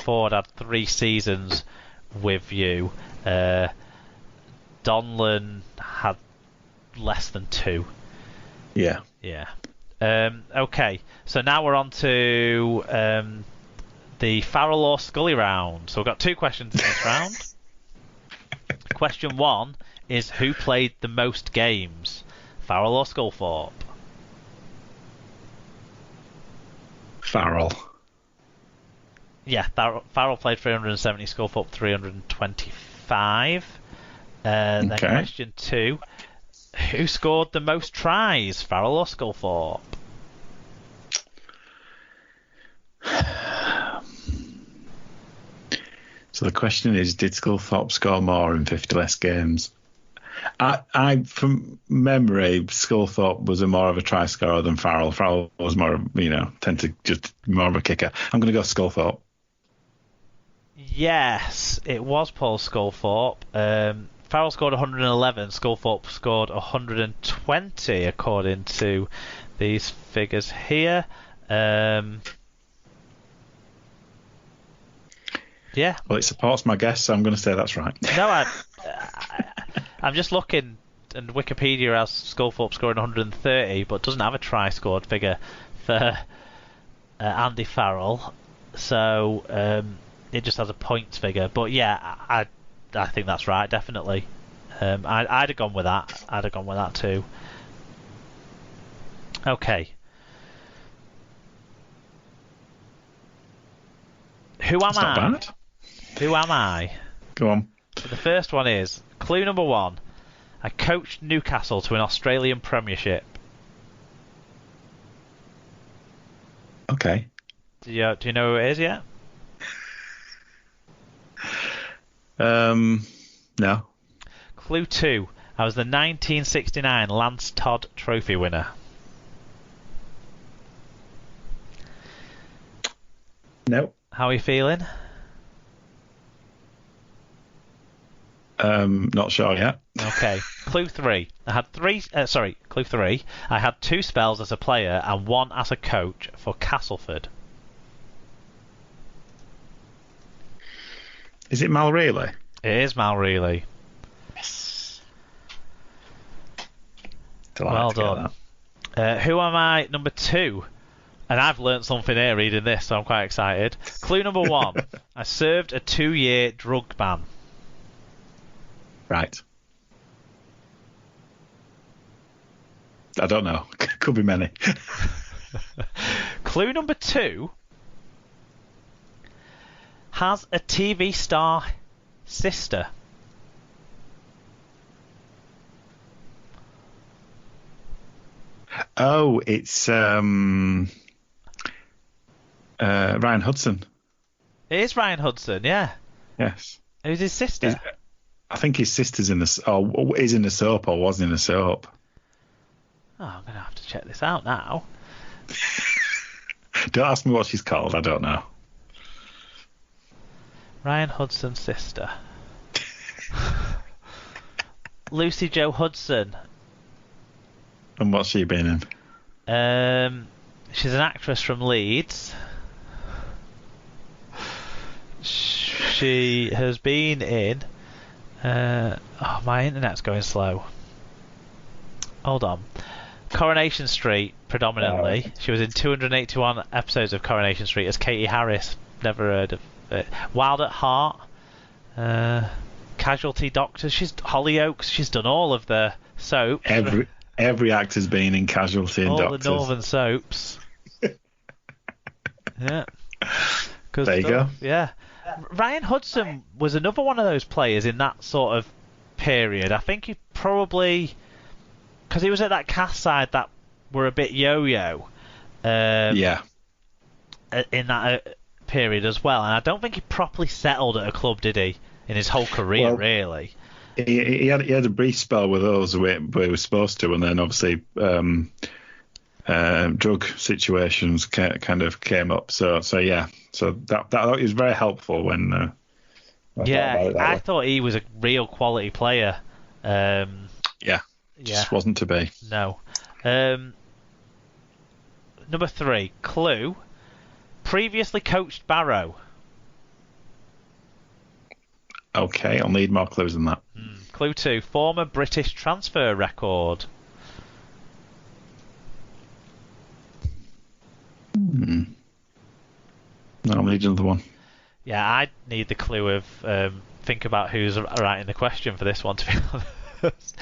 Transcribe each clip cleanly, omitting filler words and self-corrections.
Ford had 3 seasons with you. Donlan had less than 2. Yeah. Yeah. Okay, so now we're on to the Farrell or Scully round. So we've got 2 questions in this round. Question 1 is who played the most games, Farrell or Sculthorpe? Farrell. Yeah, Farrell played 370, Sculthorpe 325. Then question 2, who scored the most tries, Farrell or Sculthorpe? So the question is, did Sculthorpe score more in 50 less games? I from memory, Sculthorpe was more of a try scorer than Farrell. Farrell was more, tend to just more of a kicker. I'm going to go Sculthorpe. Yes, it was Paul Sculthorpe. Farrell scored 111, Sculthorpe scored 120, according to these figures here. Yeah. Well, it supports my guess, so I'm going to say that's right. No, I'm just looking, and Wikipedia has Sculthorpe scoring 130, but doesn't have a try scored figure for Andy Farrell. So it just has a points figure. But yeah, I think that's right, definitely. I'd have gone with that. I'd have gone with that too. Okay. Who am I? Not bad. Who am I? Go on. So the first one is clue number 1. I coached Newcastle to an Australian Premiership. Okay. Do you know who it is yet? No. Clue 2. I was the 1969 Lance Todd Trophy winner. No. How are you feeling? Not sure yet. Okay. Clue 3. Clue 3. I had 2 spells as a player and 1 as a coach for Castleford. Is it Mal Reilly? It is Mal Reilly. Yes. Well done. Who am I? Number 2. And I've learnt something here reading this, so I'm quite excited. Clue number 1. I served a 2-year drug ban. Right. I don't know. Could be many. Clue number 2. Has a TV star sister. Oh, it's Ryan Hudson. It is Ryan Hudson, yeah. Yes. Who's his sister? I think his sister's is in the soap or was in the soap. Oh, I'm going to have to check this out now. Don't ask me what she's called. I don't know. Ryan Hudson's sister. Lucy Jo Hudson. And what's she been in? She's an actress from Leeds. She has been in... my internet's going slow. Hold on. Coronation Street, predominantly. Oh. She was in 281 episodes of Coronation Street as Katie Harris. Never heard of it. Wild at Heart. Casualty Doctor. She's Hollyoaks. She's done all of the soaps. Every actor's been in Casualty and all Doctors. The Northern soaps. Yeah. There you go. Yeah. Ryan Hudson was another one of those players in that sort of period. I think he probably... Because he was at that cast side that were a bit yo-yo. Yeah. In that period as well. And I don't think he properly settled at a club, did he? In his whole career, really. He had a brief spell with us where he was supposed to, and then obviously drug situations kind of came up. So yeah. So that was very helpful when. I thought he was a real quality player. Just wasn't to be. No. Number 3, clue. Previously coached Barrow. Okay, I'll need more clues than that. Clue 2, former British transfer record. No, I'll need another one. Yeah, I need the clue of think about who's writing the question for this one, to be honest.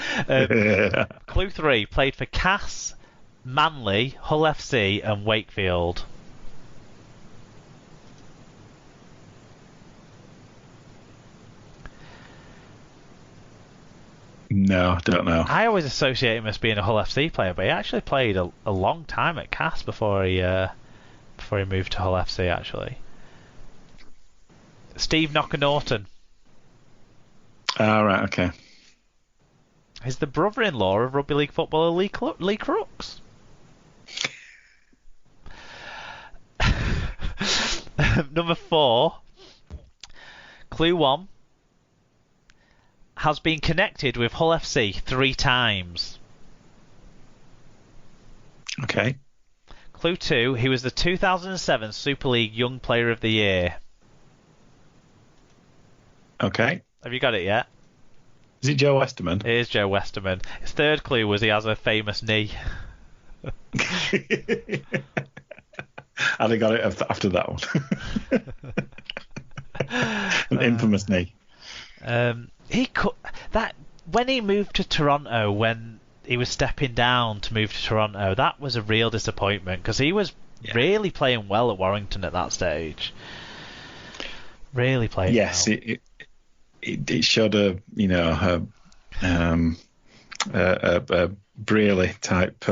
Clue 3, played for Cass, Manly, Hull FC and Wakefield. No, don't know. I always associate him as being a Hull FC player, but he actually played a long time at Cass before he moved to Hull FC, actually. Steve Knocker-Norton. Right, okay. He's the brother-in-law of rugby league footballer Lee Crooks. Number 4. Clue 1. Has been connected with Hull FC 3 times. Okay. Clue 2. He was the 2007 Super League Young Player of the Year. Okay. Have you got it yet? Is it Joe Westerman? It is Joe Westerman. His third clue was he has a famous knee. I'd have got it after that one. An infamous knee. He could that when he moved to Toronto, when he was stepping down to move to Toronto, that was a real disappointment because he was really playing well at Warrington at that stage. Really playing. Yes, well. It showed a Brearley type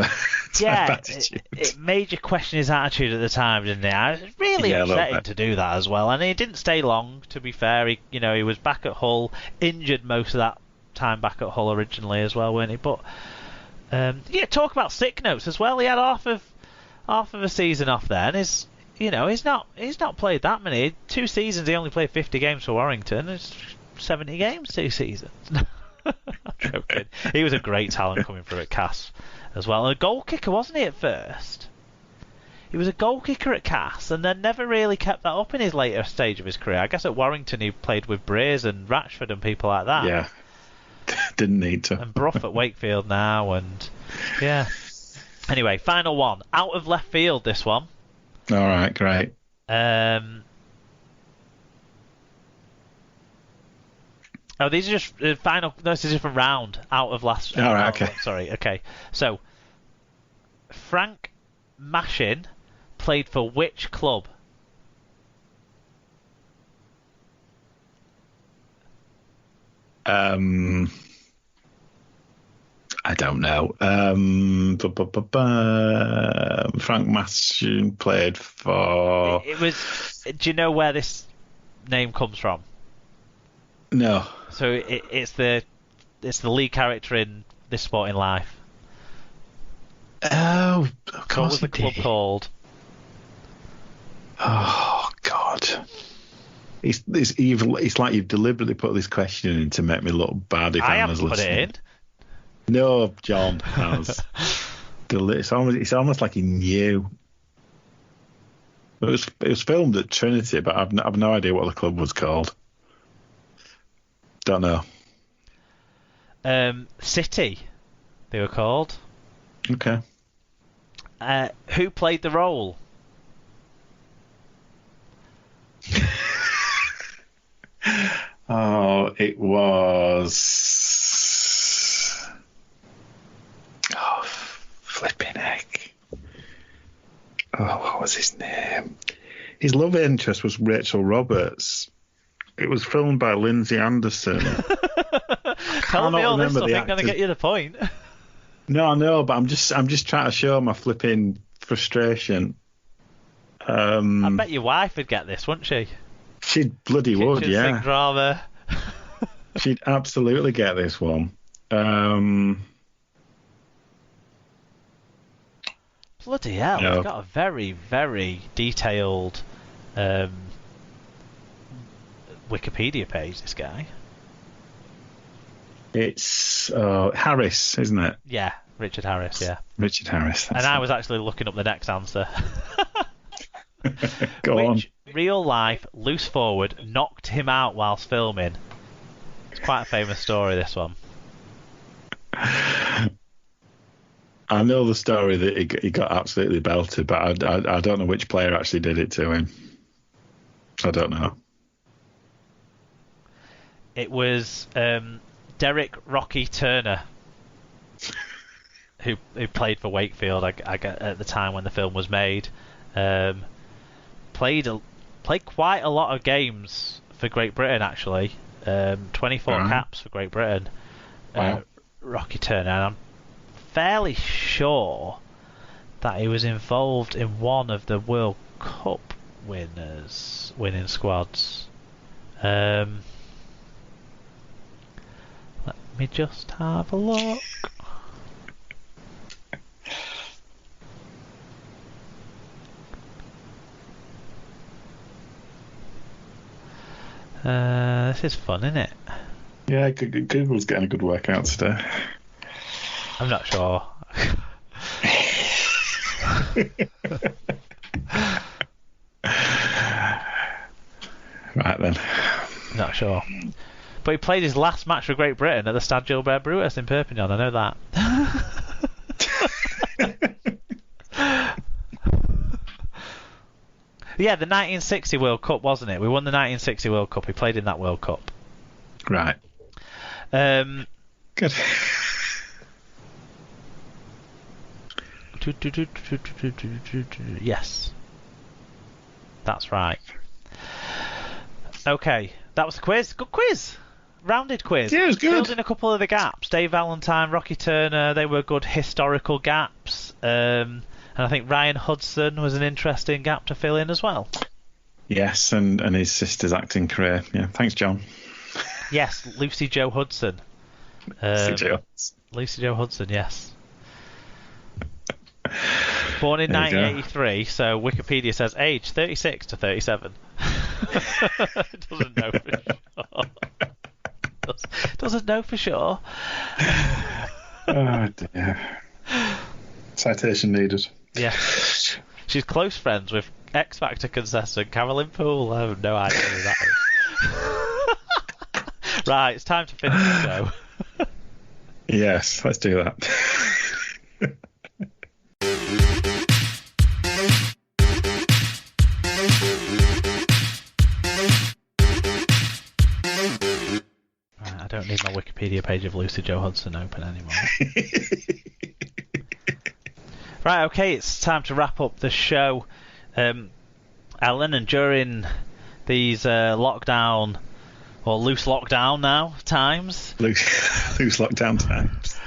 attitude. It made you question his attitude at the time, didn't it? It was really upsetting to do that as well, and he didn't stay long. To be fair, he was back at Hull, injured most of that time back at Hull originally as well, weren't he? But talk about sick notes as well. He had half of a season off there, and he's not played that many. 2 seasons, he only played 50 games for Warrington. It's 70 games 2 seasons. I'm joking. He was a great talent coming through at Cass as well. And a goal kicker, wasn't he, at first? He was a goal kicker at Cass and then never really kept that up in his later stage of his career. I guess at Warrington he played with Braze and Ratchford and people like that. Yeah. Didn't need to. And Brough at Wakefield now, and yeah. Anyway, final one. Out of left field, this one. All right, great. Oh, these are just final. No, it's a different round. Out of last. All right, okay. Sorry, okay. So, Frank Mashin played for which club? I don't know. Frank Mashin played for. It was. Do you know where this name comes from? No. So it's the lead character in This Sporting Life. Oh, of course. What was the club called? Oh God. It's evil. It's like you've deliberately put this question in to make me look bad if I haven't put listening. it in. No, John has. It's almost like he knew. It was filmed at Trinity, but I've no idea what the club was called. Don't know. City, they were called. Okay. Who played the role? Oh, it was. Oh, flipping heck. Oh, what was his name? His love interest was Rachel Roberts. It was filmed by Lindsay Anderson. Tell me all this stuff ain't going to get you the point. No, I know, but I'm just trying to show my flipping frustration. I bet your wife would get this, wouldn't she? She bloody would, yeah. Kitchen drama. She'd absolutely get this one. Bloody hell, no. He's got a very, very detailed Wikipedia page, this guy. It's Harris, isn't it? Yeah, Richard Harris, yeah. Richard Harris. And I was actually looking up the next answer. Go on. Which real-life loose forward knocked him out whilst filming? It's quite a famous story, this one. I know the story that he got absolutely belted, but I don't know which player actually did it to him. I don't know. It was Derek Rocky Turner, who played for Wakefield at the time when the film was made. Played quite a lot of games for Great Britain, actually. 24 caps for Great Britain. Wow. Rocky Turner. And I'm fairly sure that he was involved in one of the World Cup winning squads. Let me just have a look. This is fun, isn't it? Yeah, Google's getting a good workout today. I'm not sure. Right then. Not sure. But he played his last match for Great Britain at the Stade Gilbert Brutus in Perpignan, I know that. Yeah, the 1960 World Cup, wasn't it? We won the 1960 World Cup. He played in that World Cup. Right. Good. Yes. That's right. Okay, that was the quiz. Good quiz. Rounded quiz. Yeah, it was good. Filled in a couple of the gaps. Dave Valentine, Rocky Turner, they were good historical gaps. And I think Ryan Hudson was an interesting gap to fill in as well. Yes, and his sister's acting career. Yeah, thanks, John. Yes, Lucy Jo Hudson. Lucy Jo Hudson, yes. Born in 1983, so Wikipedia says age 36 to 37. It doesn't know for sure. Doesn't know for sure. Oh dear. Citation needed. Yeah. She's close friends with X Factor contestant Carolyn Poole. I have no idea who that is. Right, it's time to finish the show. Yes, let's do that. I don't need my Wikipedia page of Lucy Jo Hudson open anymore. Right, okay, it's time to wrap up the show. Alan, and during these lockdown, or loose lockdown now, times. Loose lockdown times.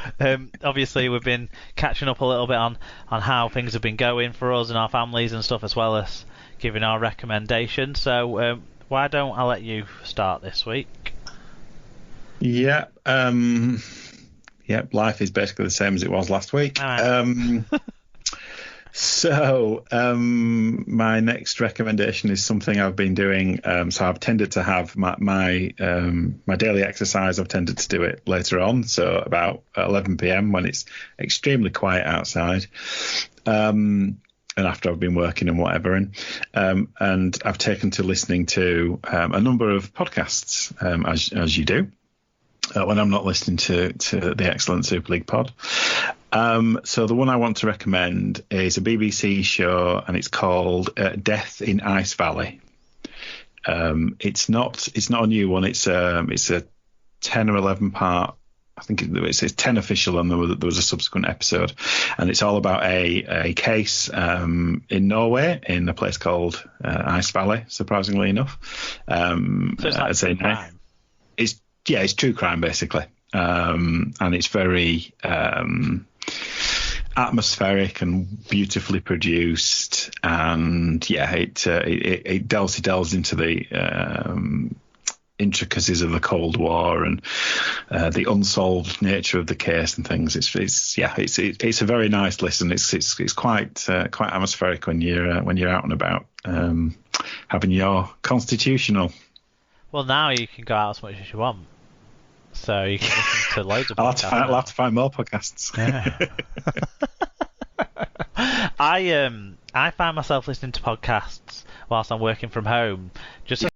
Obviously, we've been catching up a little bit on how things have been going for us and our families and stuff, as well as giving our recommendations. So, why don't I let you start this week? Yeah. Life is basically the same as it was last week. So, my next recommendation is something I've been doing. So I've tended to have my daily exercise. I've tended to do it later on, so about 11 p.m. when it's extremely quiet outside, and after I've been working and whatever. And I've taken to listening to a number of podcasts, as you do. When I'm not listening to the excellent Super League pod. So the one I want to recommend is a BBC show, and it's called Death in Ice Valley. It's not a new one. It's a 10 or 11 part. I think it's 10 official, and there was a subsequent episode, and it's all about a case in Norway in a place called Ice Valley. Surprisingly enough, So it's like crime. It's true crime basically, and it's very atmospheric and beautifully produced, and it delves into the intricacies of the Cold War and the unsolved nature of the case and things. It's a very nice listen. It's quite atmospheric when you're out and about having your constitutional. Well, now you can go out as much as you want. So you can listen to loads of podcasts. I'll have to find more podcasts. Yeah. I find myself listening to podcasts whilst I'm working from home, just